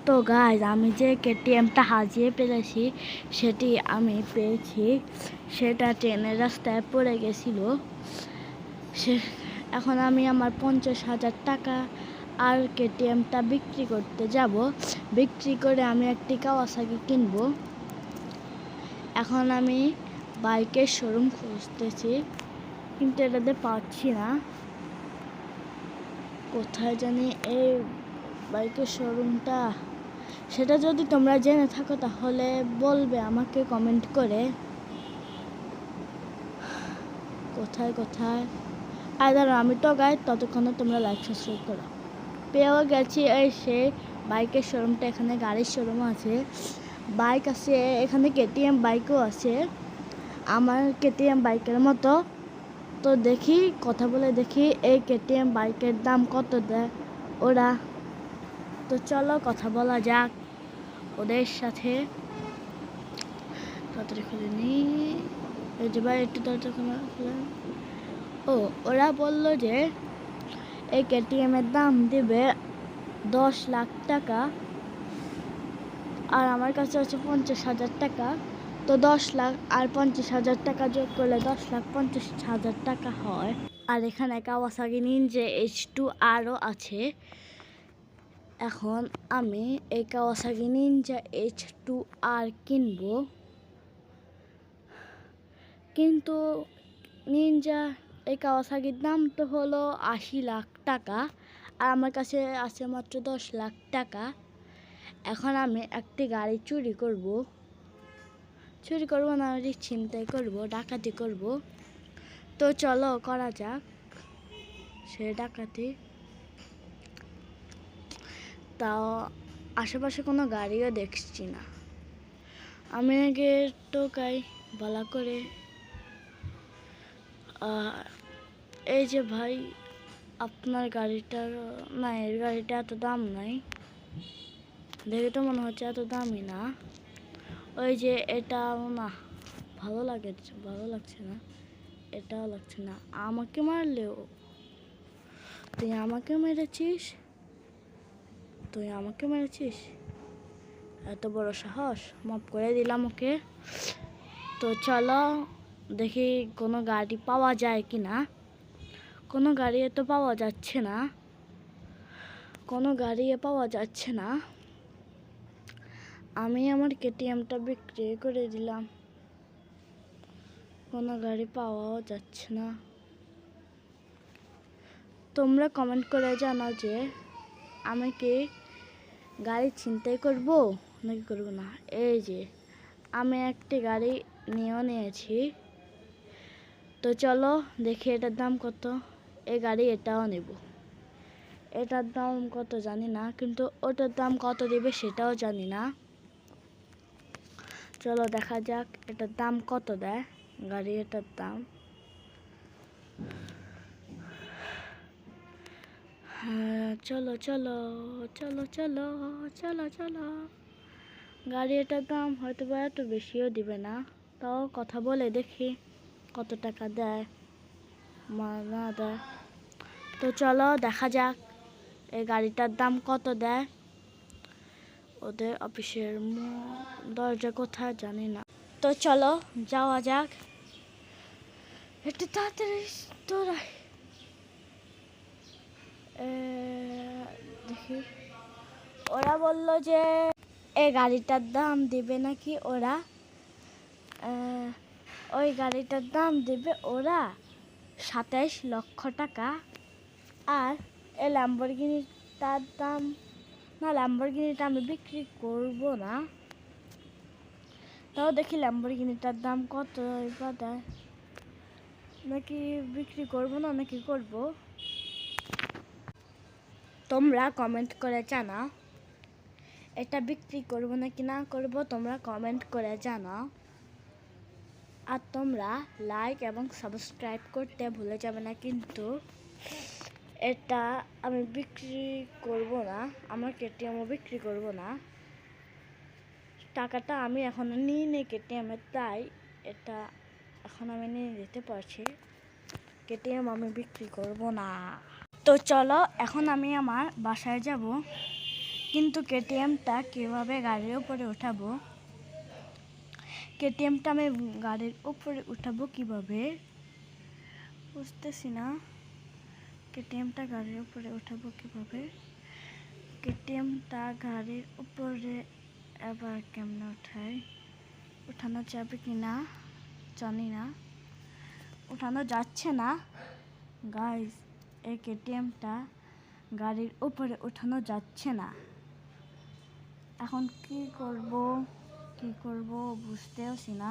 তো গাইজ আমি যে কেটিএমটা হারিয়ে ফেলেছি সেটি আমি পেয়েছি। সেটা ট্রেনের রাস্তায় পড়ে গেছিল। এখন আমি আমার 50,000 টাকা আর কেটিএমটা বিক্রি করতে যাব। বিক্রি করে আমি একটি কাওয়াসাকি কিনবো। এখন আমি বাইকের শোরুম খুঁজতেছি, কিন্তু এটাতে পাচ্ছি না। কোথায় জানি এই বাইকের শোরুমটা, সেটা যদি তোমরা জেনে থাকো তাহলে বলবে আমাকে কমেন্ট করে কোথায় কোথায়। আর ধরো আমি তো গাই, ততক্ষণে তোমরা লাইক সাবস্ক্রাইব করো। পেয়েও গেছি এই সে বাইকের শোরুমটা। এখানে গাড়ির শোরুম আছে, বাইক আছে, এখানে কেটিএম বাইকও আছে আমার কেটিএম বাইকের মতো। তো দেখি, কথা বলে দেখি এই কেটিএম বাইকের দাম কত দেয় ওরা। তো চলো কথা বলা যাক ওদের সাথে। তাড়াতাড়ি খুলে নি, এই যে ভাই একটু তাড়াতাড়ি খুলে। ওরা বললো যে এই কেটিএমের দাম দেবে 10 লাখ টাকা, আর আমার কাছে আছে 50,000 টাকা। তো 10 লাখ আর 50,000 টাকা যোগ করলে 10,50,000 টাকা হয়। আর এখানে কাওয়াসাকি নিনজা H2R আছে। এখন আমি এই কাওয়াসাকি নিনজা H2R কিনবো, কিন্তু নিনজা এই কাওয়াসাকির দাম তো হলো 80 লাখ টাকা, আর আমার কাছে আছে মাত্র 10 লাখ টাকা। এখন আমি একটি গাড়ি চুরি করব না, ছিনতাই করব, ডাকাতি করব। তো চলো করা যাক সে ডাকাতি। তাও আশেপাশে কোনো গাড়িও দেখছি না। আমি আগে টোকাই বলা করে, এই যে ভাই আপনার গাড়িটার না, এর গাড়িটা এত দাম নাই, দেখে তো মনে হচ্ছে এত দামই না। ওই যে এটাও না, ভালো লাগছে না, এটাও লাগছে না। আমাকে মারলেও, তুই আমাকে মেরেছিস, এত বড় সাহস, মাফ করে দিলাম ওকে। তো চলো দেখি কোনো গাড়ি পাওয়া যায় কি না। কোনো গাড়ি তো পাওয়া যাচ্ছে না, আমি আমার কেটিএমটা বিক্রি করে দিলাম, কোনো গাড়ি পাওয়াও যাচ্ছে না। তোমরা কমেন্ট করে জানাও যে আমি কি গাড়ি ছিনতাই করব নাকি করব না। এই যে আমি একটি গাড়ি নিয়েছি। তো চলো দেখি এটার দাম কত। এই গাড়ি এটাও নেব, এটার দাম কত জানি না, কিন্তু ওটার দাম কত দিবে সেটাও জানি না। চলো দেখা যাক এটার দাম কত দেয় গাড়ি, এটার দাম। হ্যাঁ চলো গাড়ি এটার দাম হয়তো বা এত বেশিও দিবে না। তাও কথা বলে দেখি কত টাকা দেয় না দেয়। তো চলো দেখা যাক এই গাড়িটার দাম কত দেয়। ওদের অফিসের দরজা কোথায় জানি না। তো চলো যাওয়া যাক, একটু তাড়াতাড়ি দৌড়াই। দেখি ওরা বললো যে এই গাড়িটার দাম দেবে নাকি ওরা, ওই গাড়িটার দাম দেবে ওরা 27 লক্ষ টাকা। আর এই ল্যাম্বরগিনিটার দাম না, ল্যাম্বরগিনিটা আমি বিক্রি করব না। তাও দেখি ল্যাম্বরগিনিটার দাম কত দেয়, নাকি বিক্রি করব না নাকি করব। তোমরা কমেন্ট করে জানাও এটা বিক্রি করব নাকি না করব, তোমরা কমেন্ট করে জানাও। আর তোমরা লাইক এবং সাবস্ক্রাইব করতে ভুলে যাবে না। কিন্তু এটা আমি বিক্রি করব না, আমার কেটিএমও বিক্রি করব না। টাকাটা আমি এখন নিয়ে নেই কেটিএমের, তাই এটা এখন আমি নিয়ে যেতে পারছি। কেটিএম আমি বিক্রি করব না। তো চলো এখন আমি আমার বাসায় যাব, কিন্তু কেটিএমটা কীভাবে গাড়ির উপরে উঠাবো, কেটিএমটা আমি গাড়ির উপরে উঠাবো কীভাবে বুঝতেছি না। কেটিএমটা গাড়ির উপরে উঠাবো কীভাবে, কেটিএমটা গাড়ির উপরে এবার কেমনে উঠায়, উঠানো যাবে কি না জানি না, উঠানো যাচ্ছে না গাইস। এই কেটিএমটা গাড়ির উপরে উঠানো যাচ্ছে না। এখন কি করব বুঝতেওছি না।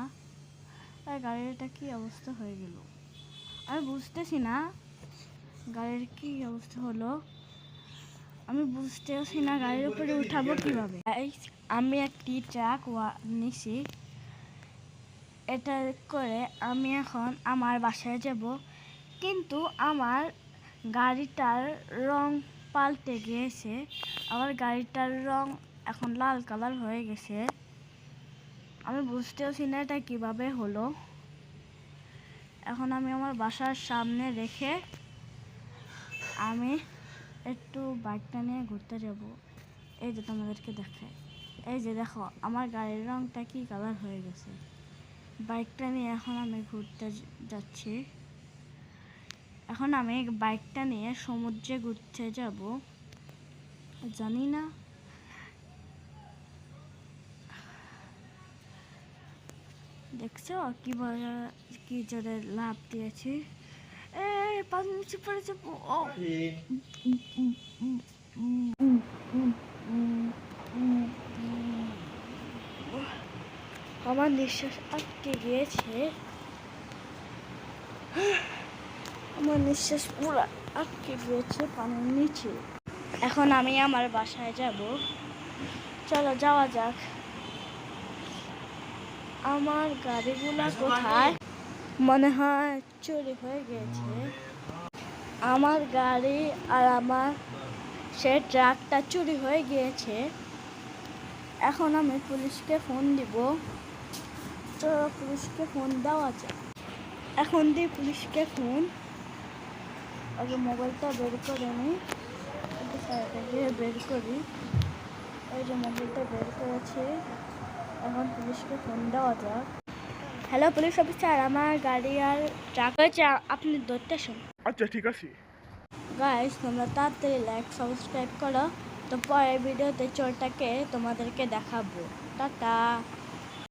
আর গাড়িটা কি অবস্থা হয়ে গেল আমি বুঝতেছি না, গাড়ির কি অবস্থা হলো আমি বুঝতেওছি না। গাড়ির উপরে উঠাবো কিভাবে। আমি একটি ট্রাক নিছি, এটা করে আমি এখন আমার বাসায় যাব, কিন্তু আমার গাড়িটার রং পাল্টে গিয়েছে। আমার গাড়িটার রং এখন লাল কালার হয়ে গেছে। আমি বুঝতেওছি না এটা কীভাবে হলো। এখন আমি আমার বাসার সামনে রেখে আমি একটু বাইকটা নিয়ে ঘুরতে যাব। এই যে তোমাদেরকে দেখায়, এই যে দেখো আমার গাড়ির রংটা কি কালার হয়ে গেছে। বাইকটা নিয়ে এখন আমি ঘুরতে যাচ্ছি। এখন আমি বাইকটা নিয়ে সমুদ্রে ঘুরতে যাব, জানি না দেখছো কি জোরে লাফ দিয়েছি। পানি নিচে পড়ে যাবো। আমার নিঃশ্বাস আটকে গিয়েছে, আমার নিঃশ্বাস পুরো আটকে গিয়েছে পানির নিচে। এখন আমি আমার বাসায় যাব, চলো যাওয়া যাক। আমার গাড়িগুলা কোথায়, মনে হয় চুরি হয়ে গেছে। আমার গাড়ি আর আমার সে ট্রাকটা চুরি হয়ে গিয়েছে। এখন আমি পুলিশকে ফোন দিব, চলো পুলিশকে ফোন দেওয়া যায়। এখন দিই পুলিশকে ফোন। আগে মোবাইলটা বের করে নিই, বের করি। ওই যে মোবাইলটা বের করেছি, এখন পুলিশকে ফোন দেওয়া যাক। হ্যালো পুলিশ অফিসার, আমার গাড়ি আর ট্রাক হয়েছে, আপনি ধরতে আসুন। আচ্ছা ঠিক আছে। গাইস তোমরা তাড়াতাড়ি লাইক সাবস্ক্রাইব করো, তো পরের ভিডিওতে চোরটাকে তোমাদেরকে দেখাবো। টাটা।